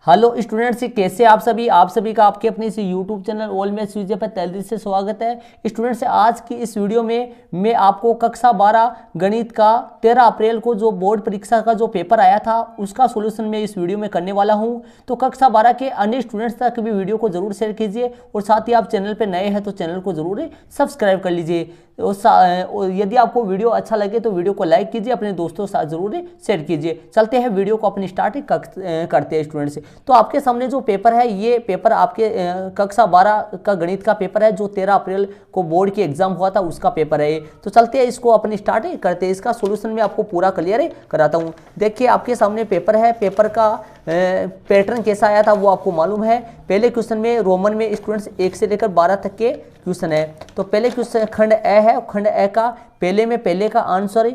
Hello students, कैसे आप सभी का आपके अपने इस यूट्यूब चैनल ऑल मैथ्स यूजे पर तहे दिल से स्वागत है। स्टूडेंट्स, आज की इस वीडियो में मैं आपको कक्षा 12 गणित का 13 अप्रैल को जो बोर्ड परीक्षा का जो पेपर आया था उसका सॉल्यूशन मैं इस वीडियो में करने वाला हूं। तो कक्षा 12 के अन्य स्टूडेंट्स तक भी वीडियो को जरूर शेयर कीजिए और साथ ही आप चैनल पर नए हैं तो चैनल को जरूर सब्सक्राइब कर लीजिए। और यदि आपको वीडियो अच्छा लगे तो वीडियो को लाइक कीजिए, अपने दोस्तों के साथ जरूर शेयर कीजिए। चलते हैं वीडियो को अपनी स्टार्ट करते हैं स्टूडेंट्स। तो आपके सामने जो पेपर है ये पेपर आपके कक्षा 12 का गणित का पेपर है जो 13 अप्रैल को बोर्ड की एग्जाम हुआ था उसका पेपर है। तो चलते हैं इसको अपनी स्टार्ट करते हैं। इसका सोल्यूशन मैं आपको पूरा क्लियर कराता हूँ। देखिए आपके सामने पेपर है, पेपर का पैटर्न कैसा आया था वो आपको मालूम है। पहले क्वेश्चन में रोमन में स्टूडेंट्स 1 से लेकर 12 तक के क्वेश्चन है। तो पहले क्वेश्चन खंड ए है, खंड ए का पहले का आंसर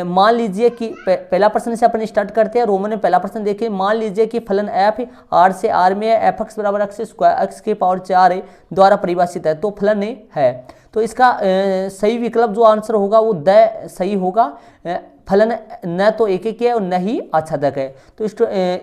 मान लीजिए कि पहला प्रश्न से अपन स्टार्ट करते हैं। रोमन में पहला प्रश्न देखिए, मान लीजिए कि फलन एफ आर से आर में है, एफ एक्स बराबर एक्स स्क्वायर एक्स की पावर 4 द्वारा परिभाषित है। तो फलन है तो इसका सही विकल्प जो आंसर होगा वो द सही होगा। फलन न तो एक है और न ही आच्छादक है। तो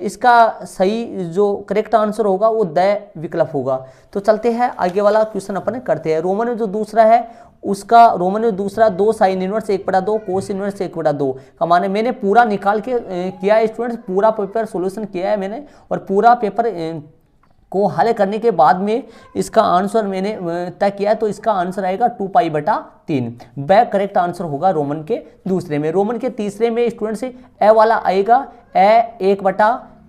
इसका सही जो करेक्ट आंसर होगा वो द विकल्प होगा। तो चलते हैं आगे वाला क्वेश्चन अपन करते हैं। रोमन में जो दूसरा है उसका रोमन में दूसरा 2 साइन इनवर्स 1/2 कोस इनवर्स 1/2 का माने मैंने पूरा निकाल के किया है स्टूडेंट्स, पूरा पेपर सोल्यूशन किया है मैंने और पूरा पेपर को हल करने के बाद में इसका आंसर मैंने तय किया है। तो इसका आंसर आएगा 2π/3 वह करेक्ट आंसर होगा रोमन के दूसरे में। रोमन के तीसरे में स्टूडेंट्स ए वाला आएगा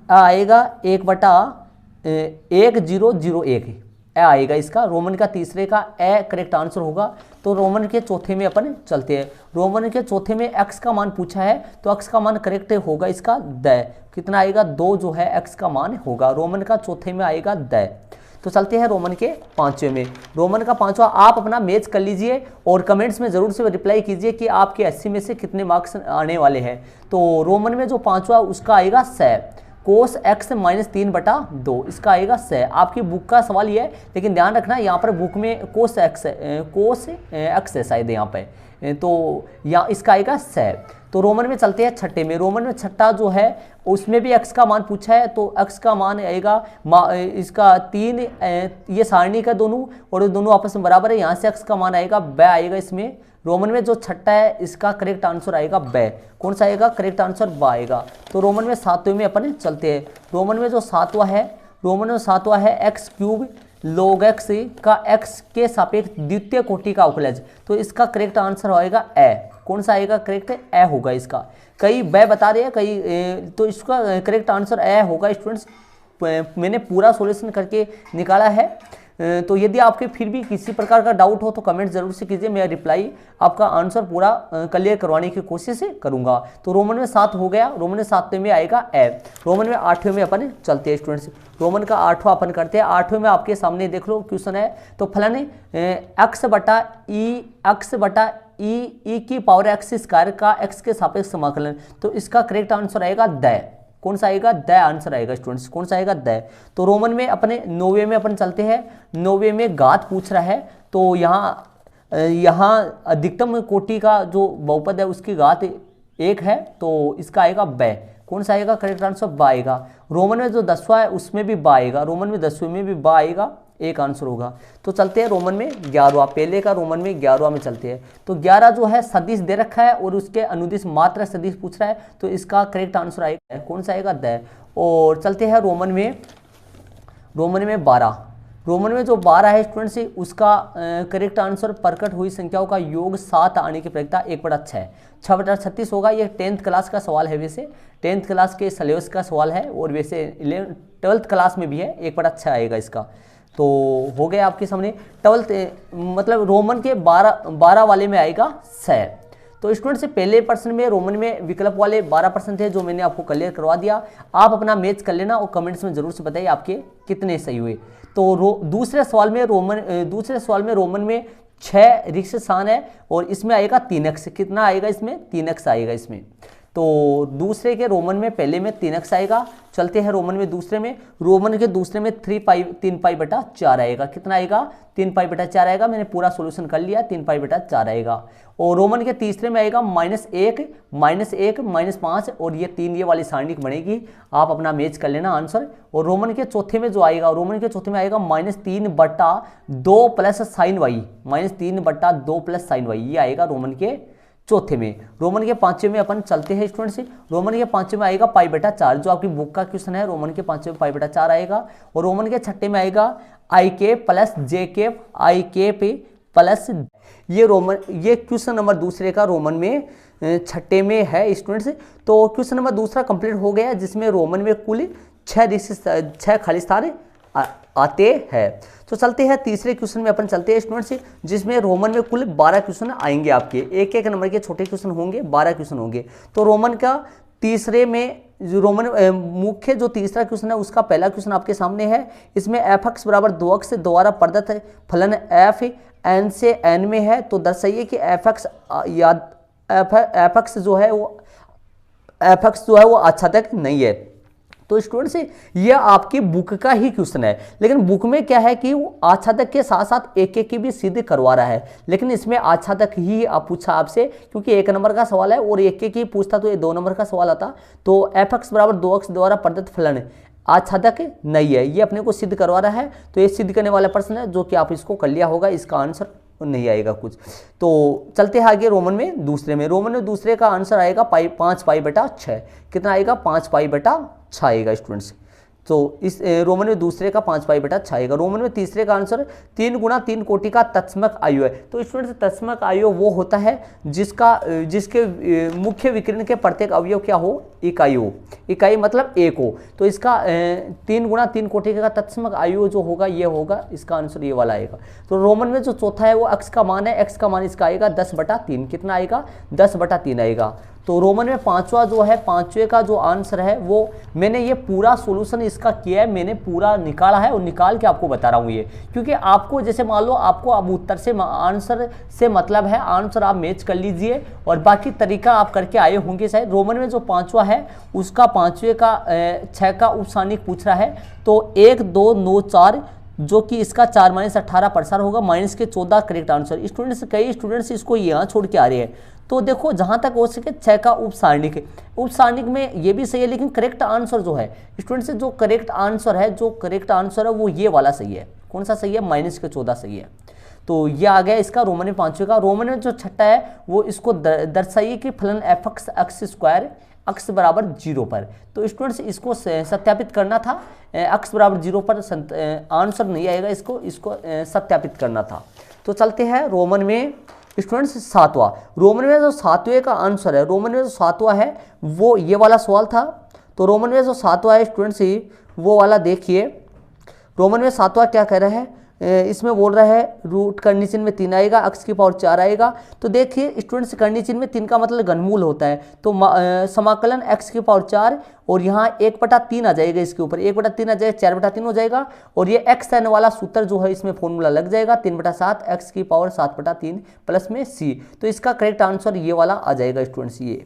आएगा 1/1001 ए आएगा इसका। रोमन का तीसरे का ए करेक्ट आंसर होगा। तो रोमन के चौथे में अपन चलते हैं। रोमन के चौथे में एक्स का मान पूछा है तो एक्स का मान करेक्ट होगा इसका द। कितना आएगा 2 जो है एक्स का मान होगा। रोमन का चौथे में आएगा द। तो चलते हैं रोमन के पांचवें में। रोमन का पांचवा आप अपना मैच कर लीजिए और कमेंट्स में जरूर से रिप्लाई कीजिए कि आपके 80 में से कितने मार्क्स आने वाले हैं। तो रोमन में जो पांचवा उसका आएगा कोस एक्स -3/2 इसका आएगा से। आपकी बुक का सवाल ये है लेकिन ध्यान रखना यहाँ पर बुक में कोस एक्स है शायद यहाँ पे। तो यहाँ इसका आएगा से। तो रोमन में चलते हैं छठे में। रोमन में छठा जो है उसमें भी एक्स का मान पूछा है तो एक्स का मान आएगा इसका 3 ये सारणी का दोनों और दोनों आपस में बराबर है। यहाँ से एक्स का मान आएगा ब आएगा इसमें। रोमन में जो छठा है इसका करेक्ट आंसर आएगा ब। कौन सा आएगा करेक्ट आंसर ब आएगा। तो रोमन में सातवें में अपन चलते हैं। रोमन में जो सातवां है x³ log x का x के सापेक्ष द्वितीय कोटि का अवकलज। तो इसका करेक्ट आंसर आएगा ए। कौन सा आएगा करेक्ट ए होगा इसका। कई ब बता रहे हैं कई, तो इसका करेक्ट आंसर ए होगा स्टूडेंट्स। मैंने पूरा सॉल्यूशन करके निकाला है। तो यदि आपके फिर भी किसी प्रकार का डाउट हो तो कमेंट जरूर से कीजिए, मैं रिप्लाई आपका आंसर पूरा क्लियर करवाने की कोशिश करूंगा। तो रोमन में 7 हो गया। रोमन में 7वें में आएगा ए। रोमन में 8वें में अपन चलते हैं स्टूडेंट्स। रोमन का 8वां अपन करते हैं। 8वें में आपके सामने देख लो क्वेश्चन है। तो फलन x/e की पावर x स्क्वायर का x के सापेक्ष समाकलन। तो इसका करेक्ट आंसर आएगा द। कौन सा आएगा द आंसर आएगा स्टूडेंट्स। कौन सा आएगा द। तो रोमन में अपने 9वें में अपन चलते हैं। 9वें में घात पूछ रहा है तो यहाँ अधिकतम कोटि का जो बहुपद है उसकी घात 1 है तो इसका आएगा ब। कौन सा आएगा करेक्ट आंसर ब आएगा। रोमन में जो 10वां है उसमें भी ब आएगा। रोमन में 10वें में भी ब आएगा, एक आंसर होगा। तो चलते हैं रोमन में 11वां। पहले का रोमन में 11वां में चलते हैं। तो 11 जो है सदिश दे रखा है और उसके अनुदिश मात्रा सदिश पूछ रहा है तो इसका करेक्ट आंसर आएगा कौन सा आएगा द। और चलते हैं रोमन में 12। रोमन में जो 12 है स्टूडेंट्स उसका करेक्ट आंसर प्रकट हुई संख्याओं का योग 7 आने की प्रयोजकता 1/6 6/36 होगा। ये 10th क्लास का सवाल है, वैसे 10th क्लास के सिलेबस का सवाल है और वैसे 12th क्लास में भी है। 1/6 आएगा इसका। तो हो गया आपके सामने 12th मतलब रोमन के 12 वाले में आएगा से। तो स्टूडेंट से पहले प्रश्न में रोमन में विकल्प वाले 12 प्रश्न थे जो मैंने आपको क्लियर करवा दिया। आप अपना मैच कर लेना और कमेंट्स में जरूर से बताइए आपके कितने सही हुए। तो दूसरे सवाल में रोमन में 6 रिक्त स्थान है और इसमें आएगा 3x। कितना आएगा इसमें 3x आएगा इसमें। तो दूसरे के रोमन में पहले में 3x आएगा, चलते हैं रोमन में दूसरे में, रोमन के दूसरे में 3π/4 आएगा। कितना आएगा? 3π/4 आएगा। मैंने पूरा सोल्यूशन कर लिया, 3π/4 आएगा। और रोमन के तीसरे में आएगा -1 -5 और ये 3, ये वाली सारणिक बनेगी। आप अपना मैच कर लेना आंसर। और रोमन के चौथे में जो आएगा, रोमन के चौथे में आएगा -3/2 + sin y, -3/2 + sin y, ये आएगा रोमन के चौथे में। रोमन के पांचवें में अपन चलते हैं स्टूडेंट्स, रोमन के पांचवें में आएगा π/4, जो आपकी बुक का क्वेश्चन है। रोमन के पांचवें में π/4 आएगा। और रोमन के छठे में आएगा i + j i प्लस, ये रोमन, ये क्वेश्चन नंबर दूसरे का रोमन में छठे में है स्टूडेंट्स। तो क्वेश्चन नंबर दूसरा कंप्लीट हो गया, जिसमें रोमन में कुल 6 खाली स्थान आते हैं। तो चलते हैं तीसरे क्वेश्चन में अपन चलते हैं स्टूडेंट्स, जिसमें रोमन में कुल 12 क्वेश्चन आएंगे आपके, एक नंबर के छोटे क्वेश्चन होंगे, 12 क्वेश्चन होंगे। तो रोमन का तीसरे में जो रोमन मुख्य जो तीसरा क्वेश्चन है, उसका पहला क्वेश्चन आपके सामने है। इसमें f(x) = 2x द्वारा प्रदत्त फलन f n से n में है, तो दर्शाइए कि f(x) या f(x) जो है वो आच्छादक नहीं है। तो स्टूडेंट्स ये आपकी बुक का ही क्वेश्चन है, लेकिन बुक में क्या है कि वो आच्छादक के साथ साथ एक की भी सिद्ध करवा रहा है, लेकिन इसमें आच्छादक ही पूछा आपसे, क्योंकि 1 नंबर का सवाल है और एक की पूछता तो ये 2 नंबर का सवाल आता। तो f(x) = 2x द्वारा प्रदत्त फलन आच्छादक नहीं है, ये अपने को सिद्ध करवा रहा है। तो ये सिद्ध करने वाला प्रश्न है, जो कि आप इसको कर लिया होगा, इसका आंसर नहीं आएगा कुछ। तो चलते हैं आगे रोमन में दूसरे में। रोमन में दूसरे का आंसर आएगा 5π/6। कितना आएगा? 5π/6 आएगा स्टूडेंट्स। तो इस रोमन में दूसरे का 5π/6 आएगा। रोमन में तीसरे का आंसर 3 × 3 कोटि का तत्समक आयु है। तो स्टूडेंट्स तत्समक आयु वो होता है जिसके मुख्य विकिरण के प्रत्येक अवयव क्या हो? इकाई हो, इकाई मतलब 1 हो। तो इसका 3 × 3 कोटि का तत्समक आयु जो होगा ये होगा, इसका आंसर ये वाला आएगा। तो रोमन में जो चौथा है वो x का मान है, x का मान इसका आएगा 10/3। कितना आएगा? 10/3 आएगा। तो रोमन में पांचवा जो है, पांचवे का जो आंसर है वो मैंने ये पूरा सॉल्यूशन इसका किया है, मैंने पूरा निकाला है और निकाल के आपको बता रहा हूँ ये, क्योंकि आपको जैसे मान लो आपको अब उत्तर से आंसर से मतलब है, आंसर आप मैच कर लीजिए और बाकी तरीका आप करके आए होंगे शायद। रोमन में जो पांचवा है उसका पांचवे का 6 का उपसानिक पूछ रहा है। तो 1 2 9 4, जो कि इसका 4 - 18 प्रसार होगा, -14 करेक्ट आंसर। स्टूडेंट्स, कई स्टूडेंट्स इसको यहाँ छोड़ के आ रहे हैं। तो देखो जहां तक हो सके 6 का उपसारणिक में ये भी सही है, लेकिन करेक्ट आंसर जो है स्टूडेंट्स, जो करेक्ट आंसर है वो ये वाला सही है। कौन सा सही है? -14 सही है। तो ये आ गया इसका रोमन में पांचवे का। रोमन में जो छठा है वो इसको दर्शाइए कि फलन f(x) x² x = 0 पर। तो स्टूडेंट्स इसको सत्यापित करना था, x = 0 पर आंसर नहीं आएगा, इसको सत्यापित करना था। तो चलते हैं रोमन में स्टूडेंट्स सातवां। रोमन में जो सातवें का आंसर है, रोमन में जो सातवां है वो ये वाला सवाल था। तो रोमन में जो सातवां है स्टूडेंट्स वो वाला देखिए। रोमन में सातवां क्या कह रहा है, इसमें बोल रहा है रूट करनी चिन्ह में 3 आएगा, x⁴ आएगा। तो देखिए स्टूडेंट्स, करनी चिन्ह में 3 का मतलब घनमूल होता है। तो समाकलन x⁴ और यहाँ 1/3 आ जाएगा, इसके ऊपर 1/3 आ जाएगा, 4/3 हो जाएगा। और ये xn वाला सूत्र जो है इसमें फॉर्मूला लग जाएगा, 3/7 x⁴ प्लस में c। तो इसका करेक्ट आंसर ये वाला आ जाएगा स्टूडेंट्स ये।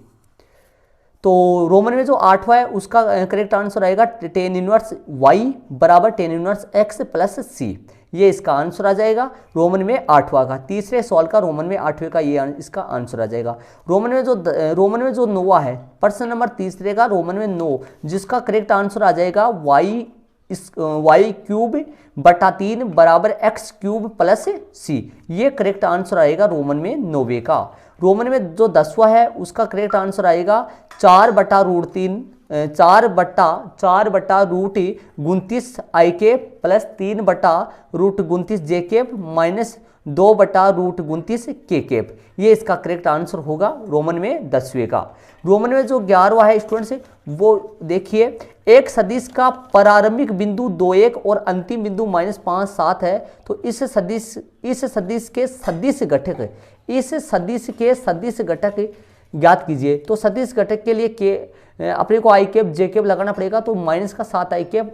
तो रोमन में जो आठवां है उसका करेक्ट आंसर आएगा tan 1y = tan 1x plus c। ये इसका आंसर आ जाएगा रोमन में आठवां का। तीसरे सवाल का रोमन में आठवें का ये इसका आंसर आ जाएगा। रोमन में जो नौवां है, प्रश्न नंबर तीसरे का रोमन में 9, जिसका करेक्ट आंसर आ जाएगा y³ = x³ प्लस c। ये करेक्ट आंसर आएगा रोमन में 9वें का। रोमन में जो 10वां है उसका करेक्ट आंसर आएगा 4/√3 i² plus 3/√29 j² minus 2/√29 k²। ये इसका करेक्ट आंसर होगा रोमन में 10वें का। रोमन में जो 11वां है स्टूडेंट्स वो देखिए, एक सदिश का प्रारंभिक बिंदु 2 1 और अंतिम बिंदु -5 7 है। तो इस सदिश के सदिश घटक ज्ञात कीजिए। तो सदिश घटक के लिए अपने को i² j² लगाना पड़ेगा। तो -7 i²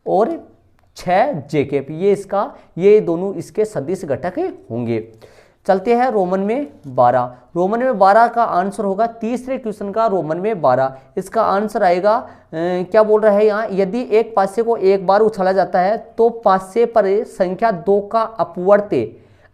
और 6 j², ये दोनों इसके सदिश घटक होंगे। चलते हैं रोमन में 12। रोमन में 12 का आंसर होगा तीसरे क्वेश्चन का रोमन में 12। इसका आंसर आएगा क्या बोल रहा है यहाँ, यदि एक पासे को एक बार उछाला जाता है तो पासे पर संख्या 2 का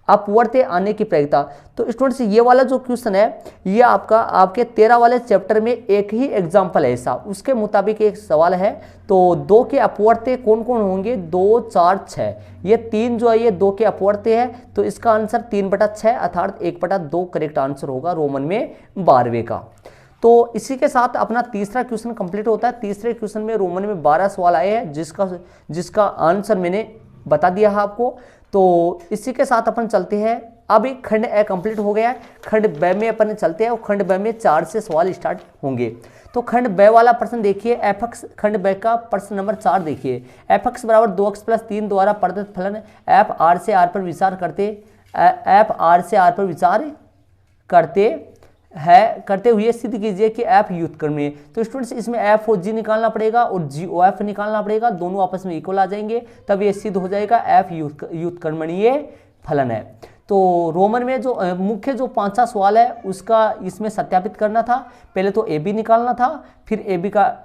अपवर्ते आने की प्रयोगिता। तो स्टूडेंट्स ये वाला जो क्वेश्चन है ये आपके 13 वाले चैप्टर में एक ही एग्जाम्पल है ऐसा, उसके मुताबिक एक सवाल है। तो 2 के अपवर्ते कौन कौन होंगे, 2 4 6, ये 3 जो है ये 2 के अपवर्ते है, तो इसका आंसर 3/6 अर्थात 1/2 करेक्ट आंसर होगा रोमन में 12वें का। तो इसी के साथ अपना तीसरा क्वेश्चन कंप्लीट होता है। तीसरे क्वेश्चन में रोमन में 12 सवाल आए हैं जिसका आंसर मैंने बता दिया है आपको। तो इसी के साथ अपन चलते हैं, अभी खंड ए कंप्लीट हो गया है, खंड ब में अपन चलते हैं और खंड ब में 4 से सवाल स्टार्ट होंगे। तो खंड ब वाला प्रश्न देखिए, एफ एक्स, खंड ब का प्रश्न नंबर 4 देखिए, एफ एक्स बराबर 2x+3 द्वारा प्रदत्त फलन एफ आर से आर पर विचार करते हुए सिद्ध कीजिए कि एफ व्युत्क्रमणीय। तो स्टूडेंट्स इसमें एफ ओ जी निकालना पड़ेगा और जी ओ एफ निकालना पड़ेगा, दोनों आपस में इक्वल आ जाएंगे, तब ये सिद्ध हो जाएगा एफ व्युत्क्रमणीय फलन है। तो रोमन में जो मुख्य जो 5वां सवाल है उसका इसमें सत्यापित करना था। पहले तो ए बी निकालना था, फिर ए बी का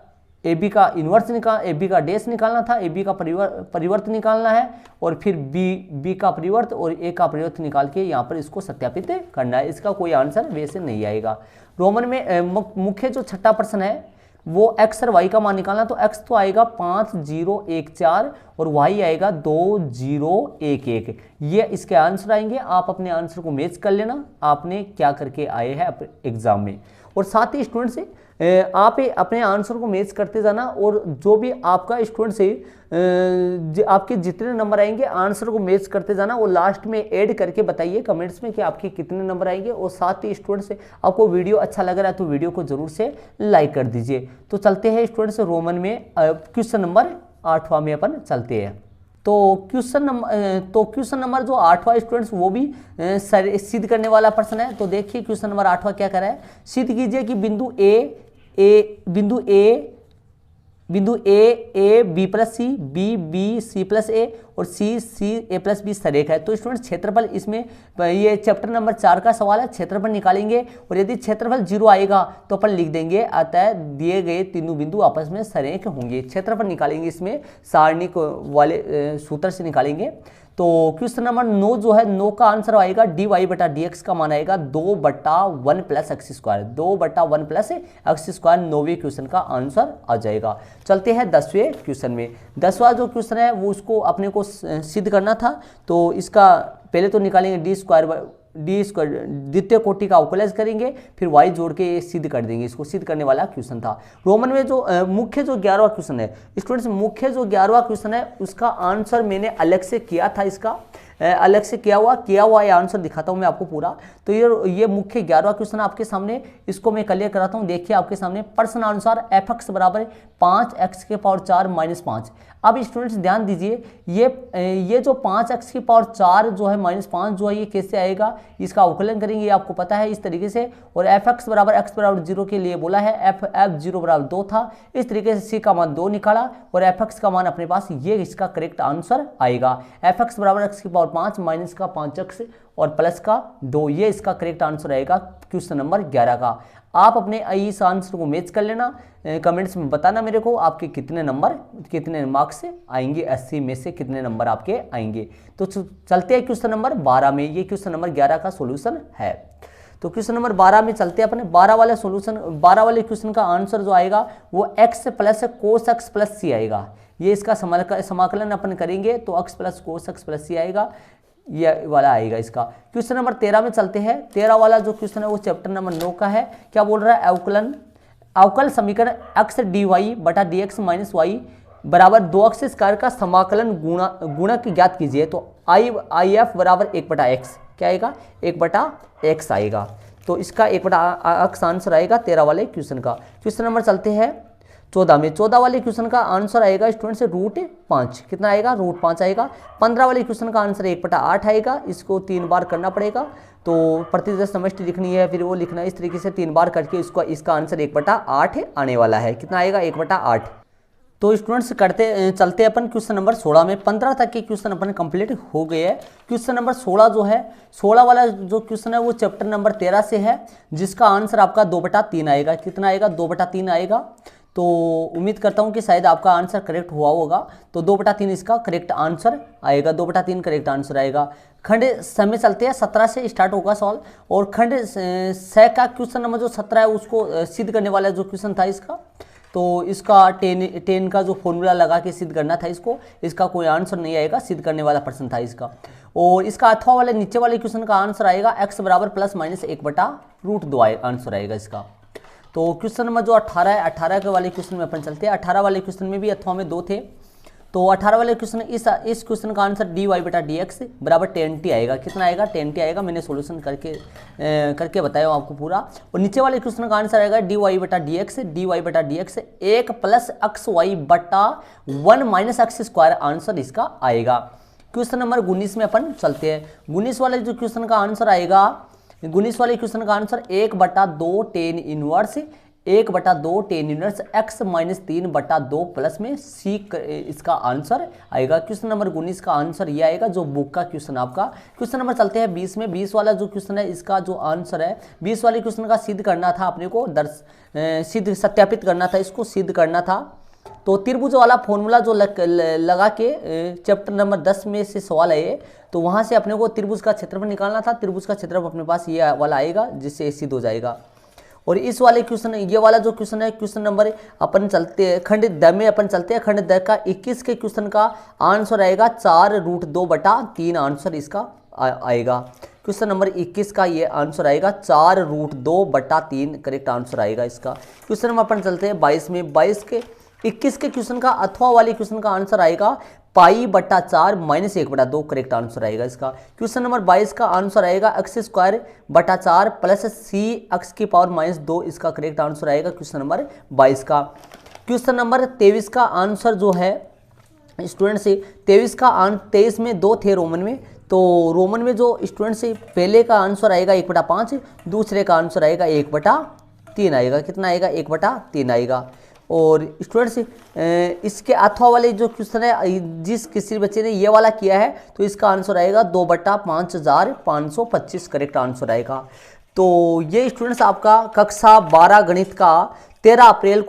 इन्वर्स ए बी का डैश निकालना था, ए बी का परिवर्त निकालना है, और फिर बी का परिवर्त और ए का परिवर्त निकाल के यहाँ पर इसको सत्यापित करना है। इसका कोई आंसर वैसे नहीं आएगा। रोमन में मुख्य जो 6वां प्रश्न है वो x और y का मान निकालना। तो x तो आएगा 5 0 1 4 और y आएगा 2 0 1 1, ये इसके आंसर आएंगे। आप अपने आंसर को मैच कर लेना, आपने क्या करके आए हैं एग्जाम में। और साथ ही स्टूडेंट से आप अपने आंसर को मैच करते जाना, और जो भी आपका स्टूडेंट से आपके जितने नंबर आएंगे आंसर को मैच करते जाना, और लास्ट में ऐड करके बताइए कमेंट्स में कि आपके कितने नंबर आएंगे। और साथ ही स्टूडेंट से आपको वीडियो अच्छा लग रहा है तो वीडियो को जरूर से लाइक कर दीजिए। तो चलते हैं स्टूडेंट्स रोमन में क्वेश्चन नंबर 8वां में अपन चलते हैं। तो क्वेश्चन नंबर जो 8वां स्टूडेंट्स वो भी सिद्ध करने वाला प्रश्न है। तो देखिए क्वेश्चन नंबर 8वां क्या कर रहा है, सिद्ध कीजिए कि बिंदु A B plus C, B C plus A और सी ए प्लस बी सरेख है। तो स्टूडेंट्स क्षेत्रफल, इसमें ये चैप्टर नंबर 4 का सवाल है, क्षेत्रफल निकालेंगे, और यदि क्षेत्रफल 0 आएगा तो अपन लिख देंगे अतः दिए गए तीनों बिंदु आपस में सरेख होंगे। क्षेत्रफल निकालेंगे, इसमें सारणी वाले सूत्र से निकालेंगे। तो क्वेश्चन नंबर 9 जो है, 9 का आंसर आएगा dy/dx का मान आएगा 2/1 + x², 2/1 + x², 9वें क्वेश्चन का आंसर आ जाएगा। चलते हैं 10वें क्वेश्चन में। 10वां जो क्वेश्चन है वो उसको अपने को सिद्ध करना था। तो इसका पहले तो निकालेंगे डी स्क्वायर, द्वितीय कोटि का अवकलज करेंगे, फिर y जोड़ के सिद्ध कर देंगे। इसको सिद्ध करने वाला क्वेश्चन था। रोमन में जो मुख्य जो 11वां क्वेश्चन है स्टूडेंट्स, मुख्य जो 11वां क्वेश्चन है उसका आंसर मैंने अलग से किया था, इसका अलग से किया हुआ ये आंसर दिखाता हूं मैं आपको पूरा। तो ये मुख्य 11वां क्वेश्चन आपके सामने, इसको मैं क्लियर कराता हूं। देखिए आपके सामने प्रश्न अनुसार एफ एक्स बराबर 5x⁴ - 5। अब स्टूडेंट्स ध्यान दीजिए, ये जो 5x⁴ जो है -5 जो है ये कैसे आएगा, इसका अवकलन करेंगे, ये आपको पता है इस तरीके से। और एफ एक्स बराबर x बराबर 0 के लिए बोला है, एफ 0 बराबर 2 था, इस तरीके से c का मान 2 निकाला और एफ एक्स का मान अपने पास, ये इसका करेक्ट आंसर आएगा। एफ एक्स बराबर x⁴ माइनस का 5x और प्लस का 2, ये इसका करेक्ट आंसर आएगा क्वेश्चन नंबर 11 का। आप अपने इस आंसर को मैच कर लेना, कमेंट्स में बताना मेरे को आपके कितने मार्क्स आएंगे, 80 में से कितने नंबर आपके आएंगे। तो चलते हैं क्वेश्चन नंबर 12 में, ये क्वेश्चन नंबर 11 का सॉल्यूशन है। तो क्वेश्चन नंबर 12 में चलते हैं अपने 12 वाले क्वेश्चन का आंसर जो आएगा वो x + cos x + c आएगा। ये इसका समाकलन अपन करेंगे तो x + cos x + c आएगा, ये वाला आएगा इसका। क्वेश्चन नंबर 13 में चलते हैं। 13 वाला जो क्वेश्चन है वो चैप्टर नंबर 9 का है। क्या बोल रहा है, अवकल समीकरण x dy/dx - y बराबर 2x² का समाकलन गुणक ज्ञात कीजिए। तो if बराबर 1/x, क्या आएगा, 1/x आएगा। तो इसका 1/x आंसर आएगा 13 वाले क्वेश्चन का। क्वेश्चन नंबर चलते हैं 14 में। 14 वाले क्वेश्चन का आंसर आएगा स्टूडेंट से √5, कितना आएगा, √5 आएगा। 15 वाले क्वेश्चन का आंसर 1/8 आएगा, इसको 3 बार करना पड़ेगा। तो प्रतिदश समष्टि लिखनी है, फिर वो लिखना है, इस तरीके से 3 बार करके इसका आंसर 1/8 आने वाला है। कितना आएगा, 1/8। तो स्टूडेंट्स करते चलते अपन क्वेश्चन नंबर 16 में। 15 तक के क्वेश्चन अपन कंप्लीट हो गए हैं। क्वेश्चन नंबर 16 जो है, 16 वाला जो क्वेश्चन है वो चैप्टर नंबर 13 से है, जिसका आंसर आपका 2/3 आएगा। कितना आएगा? 2/3 आएगा। तो उम्मीद करता हूँ कि शायद आपका आंसर करेक्ट हुआ होगा। तो 2/3 इसका करेक्ट आंसर आएगा, 2/3 करेक्ट आंसर आएगा। खंड समय चलते हैं, 17 से स्टार्ट होगा सॉल्व। और खंड स का क्वेश्चन नंबर जो 17 है उसको सिद्ध करने वाला जो क्वेश्चन था इसका, तो इसका टेन का जो फॉर्मूला लगा के सिद्ध करना था इसको, इसका कोई आंसर नहीं आएगा, सिद्ध करने वाला प्रश्न था इसका। और इसका अथवा वाले नीचे वाले क्वेश्चन का आंसर आएगा x बराबर ±1/√2 आंसर आएगा इसका। तो क्वेश्चन नंबर जो 18 है, 18 के वाले क्वेश्चन में अपन चलते हैं। 18 वाले क्वेश्चन में भी अथवा में 2 थे। तो 18 वाले क्वेश्चन, इस क्वेश्चन का आंसर dy/dx बराबर 10t आएगा। कितना आएगा? 10t आएगा। मैंने सॉल्यूशन करके बताया आपको पूरा। और नीचे वाले क्वेश्चन का आंसर आएगा dy/dx 1 + xy बटा 1 - x² आंसर इसका आएगा। क्वेश्चन नंबर 19 में अपन चलते हैं। 19 वाले जो क्वेश्चन का आंसर आएगा, 19 वाले क्वेश्चन का answer 1/2 tan inverse x - 3/2 plus में c इसका आंसर आएगा। क्वेश्चन नंबर 19 का आंसर ये आएगा जो बुक का क्वेश्चन आपका। क्वेश्चन नंबर चलते हैं 20 में। 20 वाला जो क्वेश्चन है इसका जो आंसर है, 20 वाले क्वेश्चन का सिद्ध करना था अपने को, सिद्ध सत्यापित करना था, इसको सिद्ध करना था। तो त्रिभुज वाला फॉर्मूला जो लगा के चैप्टर नंबर 10 में से सवाल है ये, तो वहां से अपने को त्रिभुज का क्षेत्रफल निकालना था। त्रिभुज का क्षेत्रफल अपने पास ये वाला आएगा, जिससे सिद्ध हो जाएगा। और इस वाले क्वेश्चन, ये वाला जो क्वेश्चन है, क्वेश्चन नंबर अपन चलते हैं खंड द में अपन चलते हैं। खंड द का 21 के क्वेश्चन का आंसर आएगा 4√2/3 आंसर इसका आएगा। क्वेश्चन नंबर 21 का ये आंसर आएगा 4√2/3 करेक्ट आंसर आएगा इसका। क्वेश्चन नंबर अपन चलते हैं 22 में। 21 के क्वेश्चन का अथवा वाले क्वेश्चन का आंसर आएगा π/4 - 1/2 करेक्ट आंसर आएगा इसका। क्वेश्चन नंबर 22 का आंसर आएगा x²/4 प्लस c(x⁻²) इसका करेक्ट आंसर आएगा क्वेश्चन नंबर 22 का। क्वेश्चन नंबर 23 का आंसर जो है स्टूडेंट से, 23 में 2 थे रोमन में। तो रोमन में जो स्टूडेंट से पहले का आंसर आएगा 1/5, दूसरे का आंसर आएगा 1/3 आएगा। कितना आएगा? 1/3 आएगा। और स्टूडेंट्स इसके अथवा वाले जो क्वेश्चन है, जिस किसी बच्चे ने ये वाला किया है, तो इसका आंसर आएगा 2/5525 करेक्ट आंसर आएगा। तो ये स्टूडेंट्स आपका कक्षा 12 गणित का 13 अप्रैल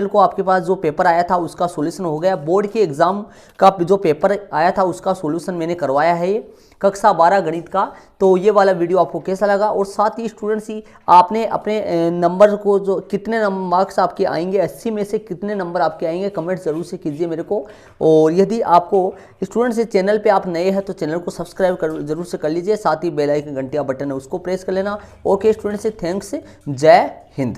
को आपके पास जो पेपर आया था उसका सॉल्यूशन हो गया। बोर्ड के एग्जाम का जो पेपर आया था उसका सॉल्यूशन मैंने करवाया है ये कक्षा 12 गणित का। तो ये वाला वीडियो आपको कैसा लगा? और साथ ही स्टूडेंट्स ही आपने अपने नंबर को, जो कितने मार्क्स आपके आएंगे, 80 में से कितने नंबर आपके आएंगे, कमेंट जरूर से कीजिए मेरे को। और यदि आपको स्टूडेंट्स चैनल पे आप नए हैं तो चैनल को सब्सक्राइब जरूर से कर लीजिए। साथ ही बेल आइकन घंटिया बटन है उसको प्रेस कर लेना। ओके स्टूडेंट्स, थैंक्स, जय हिंद।